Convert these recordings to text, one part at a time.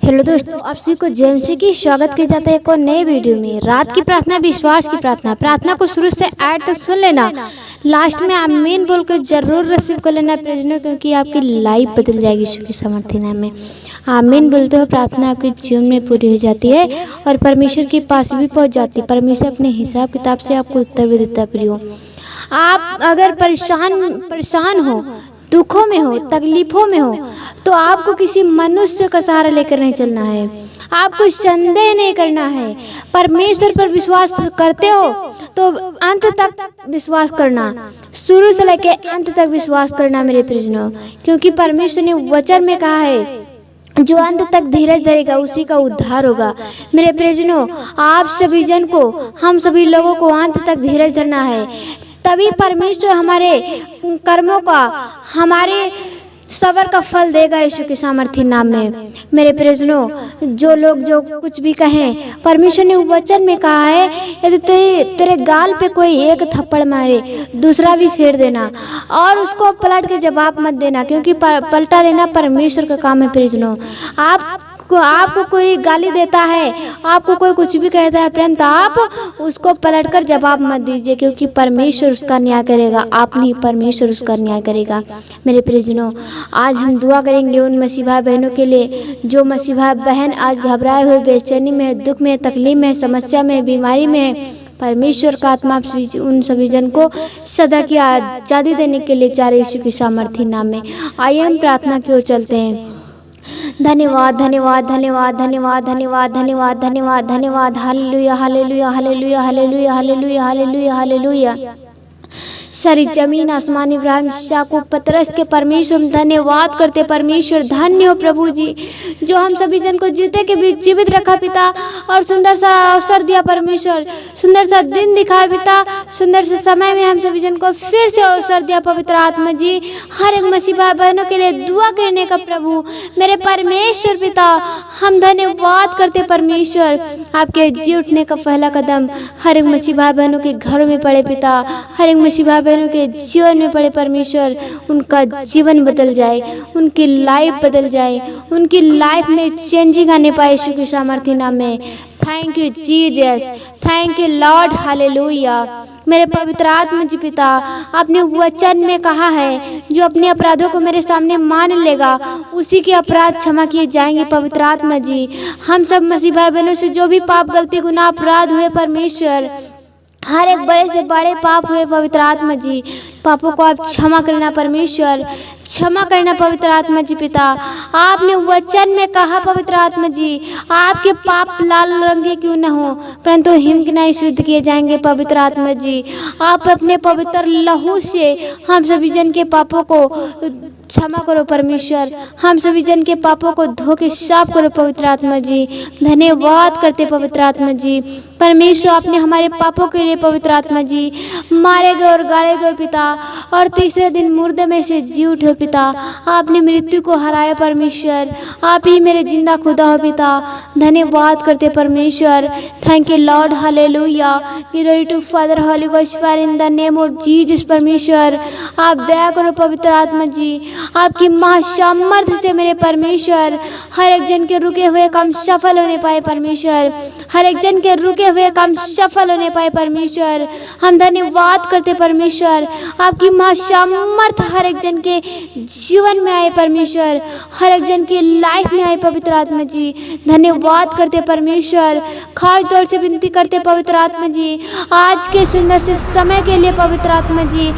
Hello दोस्तों, आप सभी को जेएमसी की स्वागत किया जाता है एक और नए वीडियो में। रात की प्रार्थना, विश्वास की प्रार्थना को शुरू से एंड तक सुन लेना। लास्ट में आमीन बोल कर जरूर रिसीव कर लेना प्रियजनों, क्योंकि आपकी लाइफ बदल जाएगी यीशु के सामर्थ्य नाम में। आमीन बोलते हो प्रार्थना आपके जीवन में पूरी हो जाती है और परमेश्वर के पास भी पहुंच जाती है। परमेश्वर अपने हिसाब किताब से आपको उत्तर भी देता है। प्रियो, आप अगर परेशान हो, दुखों में हो, तकलीफों में हो, तो आपको किसी मनुष्य का सहारा लेकर नहीं चलना है। आपको संदेह नहीं करना है। परमेश्वर पर विश्वास करते हो तो अंत तक विश्वास करना, शुरू से लेकर अंत तक विश्वास करना मेरे प्रियजनों, क्योंकि परमेश्वर ने वचन में कहा है जो अंत तक धीरज धरेगा उसी का उद्धार होगा। मेरे प्रियजनों, आप सभी जन को, हम सभी लोगों को अंत तक धीरज धरना है, तभी परमेश्वर हमारे कर्मों का, हमारे सबर का फल देगा यीशु के सामर्थ्य नाम में। मेरे प्रियजनों, जो लोग जो कुछ भी कहें, परमेश्वर ने वचन में कहा है यदि तेरे गाल पे कोई एक थप्पड़ मारे, दूसरा भी फेर देना और उसको पलट के जवाब मत देना, क्योंकि पलटा लेना परमेश्वर का काम है। प्रियजनों, आपको कोई गाली देता है, आपको कोई कुछ भी कहता है, परंतु आप उसको पलटकर जवाब मत दीजिए, क्योंकि परमेश्वर उसका न्याय करेगा। आप नहीं, परमेश्वर उसका न्याय करेगा। मेरे प्रियजनों, आज हम दुआ करेंगे उन मसीहा बहनों के लिए जो मसीहा बहन आज घबराए हुए, बेचैनी में, दुख में, तकलीफ में, समस्या में, बीमारी में। परमेश्वर का आत्मा उन सभी जन को सदा की आजादी देने के लिए चाहे यीशु के सामर्थ्य नाम में। आइए हम प्रार्थना की ओर चलते हैं। धन्यवाद धन्यवाद धन्यवाद धन्यवाद धन्यवाद धन्यवाद धन्यवाद धन्यवाद। Hallelujah hallelujah hallelujah hallelujah hallelujah hallelujah hallelujah. सारी जमीन आसमान इब्राहिम याकूब पतरस के परमेश्वर धन्यवाद करते। परमेश्वर धन्य हो प्रभु जी, जो हम सभी जन को जीते के बीच जीवित रखा पिता, और सुंदर सा अवसर दिया परमेश्वर, सुंदर सा दिन दिखाया पिता, सुंदर से समय में हम सभी जन को फिर से अवसर दिया पवित्र आत्मा जी। हर एक मसीहा बहनों के लिए दुआ करने का प्रभु मेरे परमेश्वर पिता, हम धन्यवाद करते परमेश्वर। आपके जी उठने का पहला कदम हर एक मसीहा बहनों के घरों में पड़े पिता, हर एक मसीहा बहनों के जीवन में पड़े परमेश्वर, उनका जीवन बदल जाए, उनकी लाइफ बदल जाए, उनकी लाइफ में चेंजिंग आने पाए यीशु के सामर्थ्य नाम में। Thank you Jesus, thank you lord, hallelujah. मेरे पवित्र आत्मा जी पिता, आपने वचन में कहा है जो अपने अपराधों को मेरे सामने मान लेगा उसी के अपराध क्षमा किए जाएंगे। पवित्र आत्मा जी, हम सब मसीह भाई बहनों से जो भी पाप, गलती, गुनाह, अपराध हुए परमेश्वर, हर एक बड़े से बड़े पाप हुए पवित्र आत्मा जी, पापों को आप क्षमा करना परमेश्वर, क्षमा करना पवित्र आत्मा जी पिता। आपने वचन में कहा पवित्र आत्मा जी, आपके पाप लाल रंग के क्यों न हो, परंतु हिमकिनाई शुद्ध किए जाएंगे पवित्र आत्मा जी। आप अपने पवित्र लहू से हम सभी जन के पापों को क्षमा करो परमेश्वर, हम सभी जन के पापों को धो के साफ करो पवित्र आत्मा जी। धन्यवाद करते पवित्र आत्मा जी। परमेश्वर, आपने हमारे पापों के लिए पवित्र आत्मा जी मारे गए और गाड़े गए पिता, और तीसरे दिन मुर्दे में से जी उठे पिता। आपने मृत्यु को हराया परमेश्वर, आप ही मेरे जिंदा खुदा हो पिता। धन्यवाद करते परमेश्वर। Thank you lord, hallelujah. Glory to father, holy ghost, fire in the name of Jesus परमेश्वर। आप दया करो पवित्र आत्मा जी, आपकी महासामर्थ्य से मेरे परमेश्वर हर एक जन के रुके हुए काम सफल होने पाए परमेश्वर, हर एक जन के रुके हुए काम सफल होने पाए परमेश्वर। हम धन्यवाद करते परमेश्वर, आपकी महासामर्थ्य हर एक जन के जीवन में आए परमेश्वर, हर एक जन की लाइफ में आए पवित्र आत्मा जी। धन्यवाद करते परमेश्वर। खास तौर से विनती करते पवित्र आत्मा जी, आज के सुंदर से समय के लिए पवित्र आत्मा जी,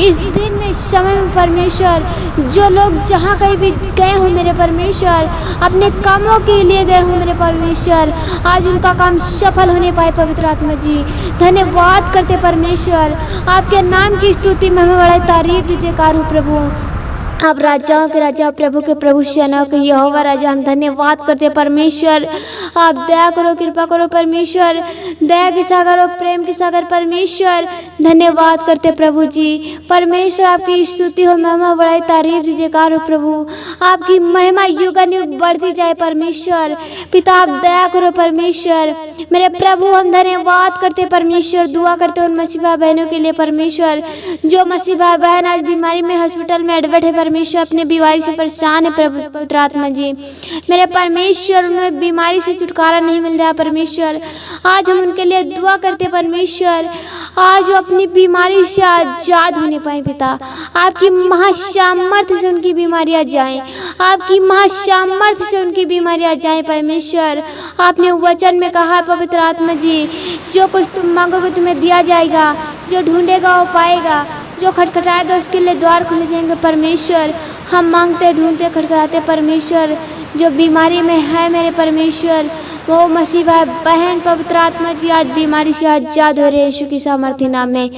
इस दिन में, इस समय में परमेश्वर, जो लोग जहाँ कहीं भी गए हो मेरे परमेश्वर, अपने कामों के लिए गए हो मेरे परमेश्वर, आज उनका काम सफल होने पाए पवित्र आत्मा जी। धन्यवाद करते परमेश्वर, आपके नाम की स्तुति में हमें बड़ा तारीफ दीजिए कार हो प्रभु। आप राजाओं के राजा, प्रभु के प्रभु, सेनाओं के यहोवा राजा, हम धन्यवाद करते परमेश्वर। आप दया करो, कृपा करो परमेश्वर, दया के सागर और प्रेम के सागर परमेश्वर। धन्यवाद करते प्रभु जी। परमेश्वर, आपकी स्तुति हो, महिमा बड़ाई तारीफ दीजिए कार हो प्रभु। आपकी महिमा युगानुयुग बढ़ती जाए परमेश्वर पिता। आप दया करो परमेश्वर। मेरे प्रभु, हम धन्यवाद करते परमेश्वर। दुआ करते उन मसीहा बहनों के लिए परमेश्वर, जो मसीहा बहन आज बीमारी में हॉस्पिटल में एडमिट है परमेश्वर अपने बीमारी से परेशान है प्रभु पवित्र आत्मा जी। मेरे परमेश्वर उन्हें बीमारी से छुटकारा नहीं मिल रहा परमेश्वर, आज हम उनके लिए दुआ करते परमेश्वर, आज वो अपनी बीमारी से आजाद होने पाए पिता। आपकी महासामर्थ्य से उनकी बीमारियां जाएं, आपकी महासामर्थ्य से उनकी बीमारियां जाएं परमेश्वर। आपने वचन में कहा पवित्र आत्मा जी, जो कुछ तुम मांगोगे तुम्हें दिया जाएगा, जो ढूंढेगा वो पाएगा, जो खटखटाएगा उसके लिए द्वार खुले जाएंगे परमेश्वर। हम मांगते ढूंढते खटखटाते परमेश्वर, जो बीमारी में है मेरे परमेश्वर वो मसीह भाई बहन पवित्र आत्मा जी आज बीमारी से आजाद हो रहे हैं यीशु की सामर्थ्य नाम में।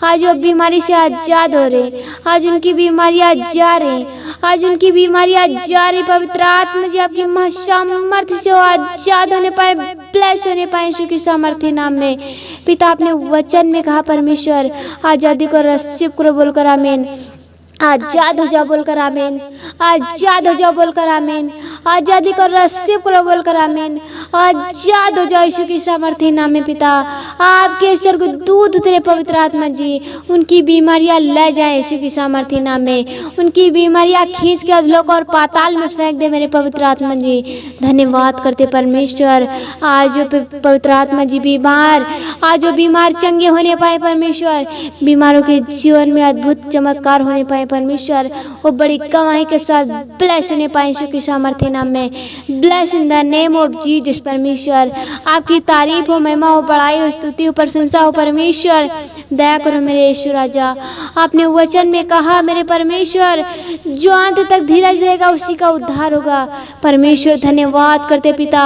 आज वो बीमारी से आजाद हो रहे, आज उनकी बीमारियां जा रही, आज उनकी बीमारियां जा रही पवित्र आत्मा जी आपकी महासामर्थ्य से वो आजाद होने पाए, ब्लेस होने पाए यीशु की सामर्थ्य नाम में। पिता आपने वचन में कहा परमेश्वर आजादी को रिसीव करो बोलकर आमीन। आजाद हो जाओ बोलकर आमीन, आजाद हो जाओ बोलकर आमीन, आजादी को रिसीव करो बोलकर आमीन। आजाद हो जाओ यीशु की सामर्थ्य नाम में पिता। आपके ईश्वर को दूध उतरे पवित्र आत्मा जी, उनकी बीमारियां ले जाए यीशु की सामर्थ्य नाम में, उनकी बीमारियां खींच के अधलोक और पाताल में फेंक दे मेरे पवित्र आत्मा जी। धन्यवाद करते परमेश्वर, आज पवित्र आत्मा जी बीमार, आज वो बीमार चंगे होने पाए परमेश्वर, बीमारों के जीवन में अद्भुत चमत्कार होने पाए परमेश्वर, वो बड़ी गवाही के साथ ब्लेस होने पाए यीशु की सामर्थ्य नाम में। Bless in the name of Jesus परमेश्वर। आपकी तारीफ हो, महिमा हो, बड़ाई हो, स्तुति हो, प्रशंसा हो परमेश्वर। दया करो मेरे यीशु राजा। आपने वचन में कहा मेरे परमेश्वर जो अंत तक धीरज रहेगा उसी का उद्धार होगा परमेश्वर। धन्यवाद करते पिता,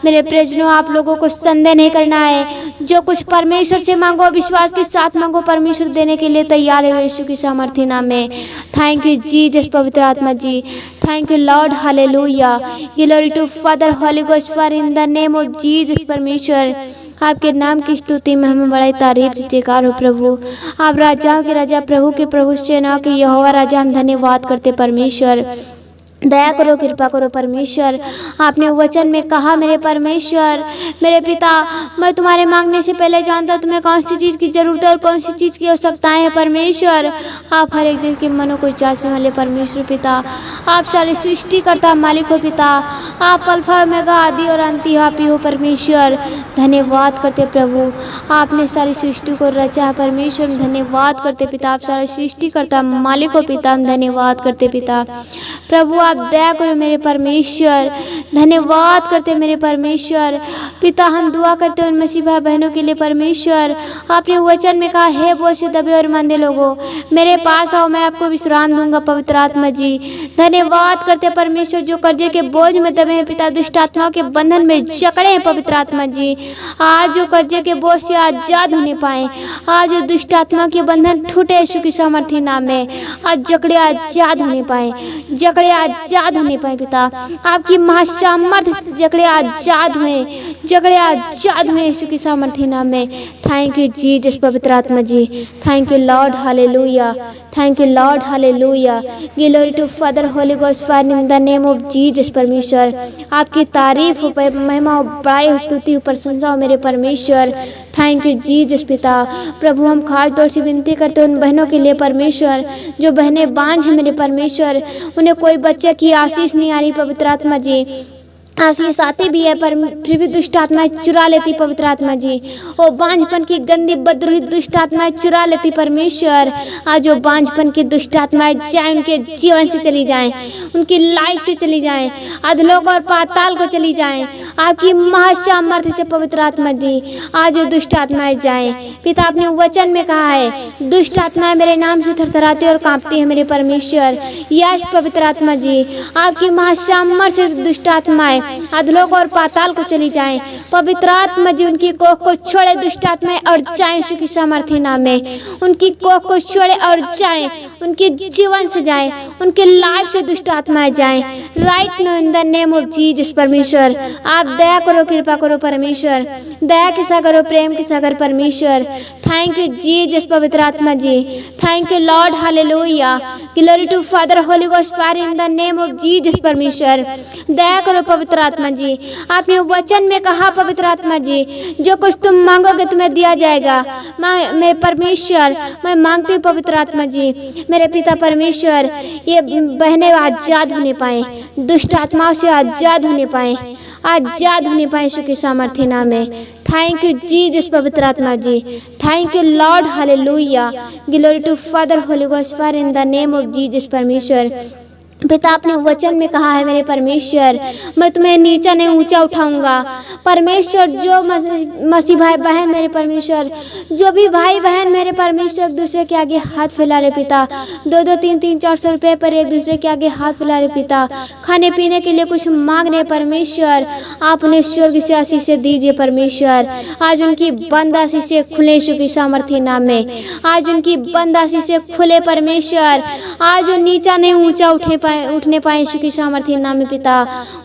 मेरे प्रियजनों आप लोगों को संदेह नहीं करना है, जो कुछ परमेश्वर से मांगो विश्वास के साथ मांगो, परमेश्वर देने के लिए तैयार है यीशु की सामर्थ्य नाम में। थैंक यू जीसस पवित्र आत्मा ji, thank you lord, hallelujah, glory to father holy ghost for in the name of Jesus परमेश्वर। आपके नाम की स्तुति में हमें बड़ाई तारीफ जयकार हो प्रभु। आप राजाओं के राजा, प्रभु के प्रभु, सेनाओं के यहोवा राजा, हम धन्यवाद करते परमेश्वर। दया करो, कृपा करो परमेश्वर। आपने वचन में कहा मेरे परमेश्वर, मेरे पिता मैं तुम्हारे मांगने से पहले जानता तुम्हें कौन सी चीज़ की जरूरत है और कौन सी चीज़ की आवश्यकताएं हैं परमेश्वर। आप हर एक दिन के मनों को जांचने वाले परमेश्वर पिता, आप सारी सृष्टि करता मालिक हो पिता, आप अल्फा ओमेगा आदि और अंती आप ही हो परमेश्वर। धन्यवाद करते प्रभु, आपने सारी सृष्टि को रचा है परमेश्वर। धन्यवाद करते पिता, आप सारी सृष्टि करता मालिक हो पिता, हम धन्यवाद करते पिता। प्रभु आप दया करो मेरे परमेश्वर, धन्यवाद करते मेरे परमेश्वर पिता। हम दुआ करते हैं उन मसीह भाई बहनों के लिए परमेश्वर। आपने वचन में कहा हे बोझ से दबे और मंदे लोगों मेरे पास आओ, मैं आपको विश्राम दूंगा पवित्र आत्मा जी। धन्यवाद करते परमेश्वर जो कर्जे के बोझ में दबे हैं पिता, दुष्ट आत्माओं के बंधन में जकड़े हैं पवित्र आत्मा जी, आज जो कर्जे के बोझ से आजाद होने पाए, आज जो दुष्ट आत्मा के बंधन टूटे यीशु की सामर्थ्य नाम में, आज जकड़े आजाद होने पाए, जकड़े आजाद होने पाए पिता। आपकी महासामर्थ्य से जकड़े आजाद हुए, जकड़े आजाद हुए यीशु की सामर्थ्य नाम में। थैंक यू जीसस पवित्र आत्मा ji, thank you lord, hallelujah, thank you lord, hallelujah, glory to father holy ghost for in the name of Jesus परमेश्वर। आपकी तारीफ हो, महिमा हो, बड़ाई हो, स्तुति हो, प्रशंसा हो मेरे परमेश्वर। थैंक यू जीसस पिता। प्रभु हम खास तौर से विनती करते हैं उन बहनों के लिए परमेश्वर जो बहनें बांझ हैं मेरे परमेश्वर, उन्हें कोई बच्चे की आशीष नहीं आ रही पवित्र आत्मा जी। आशीष आती भी है पर फिर भी दुष्ट आत्माएं चुरा लेती पवित्र आत्मा जी। वो बांझपन की गंदी बदरूही दुष्ट आत्माएं चुरा लेती परमेश्वर। आज वो बांझपन की दुष्ट आत्माएं जाए, उनके जीवन से चली जाएं, उनकी लाइफ से चली जाएं, अधलोक और पाताल को चली जाएं। आपकी महासामर्थ्य से पवित्र आत्मा जी आज वो दुष्ट आत्माएं जाएं पिता। आपने वचन में कहा है दुष्ट आत्माएं मेरे नाम से थरथराती और कांपती है मेरे परमेश्वर। यस पवित्र आत्मा जी आपकी महासामर्थ्य से दुष्ट आत्माएं अधलोक और पाताल को चली जाएं पवित्र आत्मा जी। उनकी कोख को छोड़े दुष्ट आत्माएं और जाएं यीशु की सामर्थ्य नाम में। उनकी कोख को छोड़े और जाएं, उनके जीवन से जाएं, उनके लाइफ से दुष्ट आत्माएं जाएं right now in the name of Jesus परमेश्वर। आप दया करो, कृपा करो परमेश्वर, दया के सागर और प्रेम के सागर परमेश्वर। थैंक यू जीसस पवित्र आत्मा ji, thank you lord, hallelujah, glory to father holy ghost for in the name of Jesus परमेश्वर। दया करो पवित्र पवित्र आत्मा जी। आपने वचन में कहा पवित्र आत्मा जी, जो कुछ तुम मांगोगे तुम्हें दिया जाएगा। मैं परमेश्वर, मैं मांगती हूँ पवित्र आत्मा जी, मेरे पिता परमेश्वर, ये बहनें आजाद होने पाए, दुष्ट आत्माओं से आजाद होने पाए, आजाद होने पाए यीशु के सामर्थ्य नाम में। थैंक यू जीसस पवित्र आत्मा ji. Thank you lord, hallelujah. Glory to father holy ghost for in the name of Jesus परमेश्वर। पिता आपने वचन में कहा है मेरे परमेश्वर, मैं तुम्हें नीचा नहीं ऊंचा उठाऊंगा। परमेश्वर जो मसीह भाई बहन मेरे परमेश्वर, जो भी भाई बहन मेरे परमेश्वर एक दूसरे के आगे हाथ फैला रहे पिता, 2-2, 3-3, 400 रुपये पर एक दूसरे के आगे हाथ फैला रहे पिता, खाने पीने के लिए कुछ मांग रहे परमेश्वर, आप उन्हें स्वर्ग से आशीष दीजिए परमेश्वर। आज उनकी बंद आशीष खुले यीशु की सामर्थ्य नाम में, आज उनकी बंद आशीष खुले परमेश्वर। आज वो नीचा नहीं ऊंचा उठने पाए यीशु की सामर्थ्य नाम में पिता।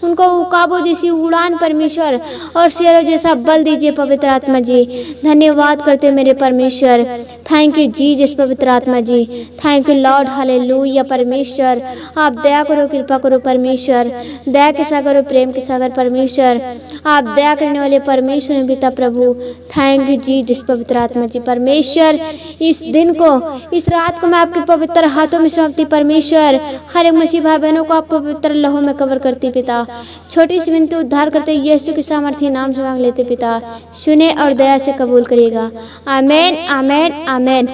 उनको उकाबों जैसी उड़ान परमेश्वर और शेरों जैसा बल दीजिए पवित्र आत्मा जी। धन्यवाद करते मेरे परमेश्वर। थैंक यू जीसस पवित्र आत्मा ji. Thank you lord, hallelujah परमेश्वर। आप दया करो, कृपा करो परमेश्वर, दया के सागर, प्रेम के सागर परमेश्वर, आप दया करने वाले परमेश्वर पिता प्रभु। थैंक यू जीसस पवित्र आत्मा जी परमेश्वर। इस दिन को, इस रात को मैं आपके पवित्र हाथों में सौंपती परमेश्वर। हर एक मसीह भाई बहनों को आपको पवित्र लहू में कवर करती पिता। छोटी सी विनती उद्धार करते यीशु के सामर्थ्य नाम से मांग लेते पिता। सुने और दया से कबूल करेगा। आमेन, आमेन, आमेन।